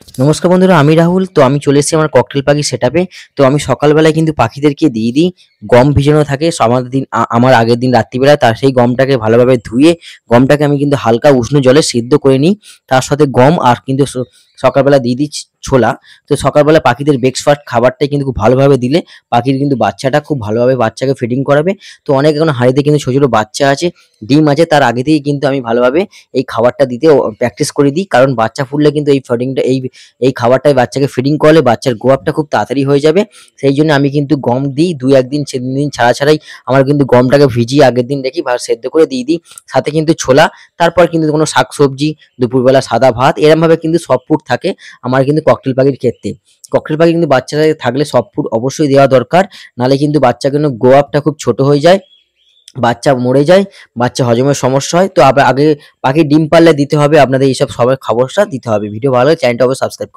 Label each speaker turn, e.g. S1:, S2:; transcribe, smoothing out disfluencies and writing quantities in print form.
S1: নমস্কার বন্ধুরা, আমি রাহুল। তো আমি চলে এসেছি আমার ককটেল পাখি সেটআপে। তো আমি সকালবেলায় কিন্তু পাখিদেরকে দিয়ে দিই গম ভিজানো থাকে। আমাদের দিন আমার আগের দিন রাত্রিবেলা তার সেই গমটাকে ভালোভাবে ধুয়ে গমটাকে আমি কিন্তু হালকা উষ্ণ জলে সিদ্ধ করে নিই। তার সাথে গম আর কিন্তু সকালবেলা দিয়ে দিই ছোলা। তো সকালবেলা পাখিদের ব্রেকফাস্ট খাবারটাই কিন্তু খুব ভালোভাবে দিলে পাখির কিন্তু বাচ্চাটা খুব ভালোভাবে বাচ্চাকে ফিডিং করাবে। তো অনেক এখন হাঁড়িতে কিন্তু ছোট ছোট বাচ্চা আছে, ডিম আছে, তার আগে থেকেই কিন্তু আমি ভালোভাবে এই খাবারটা দিতে প্র্যাকটিস করে দিই। কারণ বাচ্চা ফুটলে কিন্তু এই ফিডিংটা এই খাবারটাই বাচ্চাকে ফিডিং করলে বাচ্চার গ্রো আপটা খুব তাড়াতাড়ি হয়ে যাবে। সেই জন্য আমি কিন্তু গম দিই ২-১ দিন ৩ দিন ছাড়াই আমার কিন্তু গমটাকে ভিজিয়ে আগের দিন রেখে সেদ্ধ করে দিয়ে দিই। সাথে কিন্তু ছোলা, তারপর কিন্তু কোনো শাকসবজি, দুপুরবেলা সাদা ভাত, এরমভাবে কিন্তু সব ফুড থাকে আমার কিন্তু ককটেল পাখির ক্ষেত্রে। ককটেল পাখি কিন্তু বাচ্চারা থাকলে সব ফুড অবশ্যই দেওয়া দরকার। নাহলে কিন্তু বাচ্চার কিন্তু গ্রো আপটা খুব ছোট হয়ে যায়, বাচ্চা মরে যায়, বাচ্চা হজমের সমস্যা হয়। তো আগে পাখির ডিম পারলে দিতে হবে আপনাদের এইসব সবার খবরটা দিতে হবে। ভিডিও ভালো লাগলে চ্যানেলটা অবশ্যই সাবস্ক্রাইব করুন।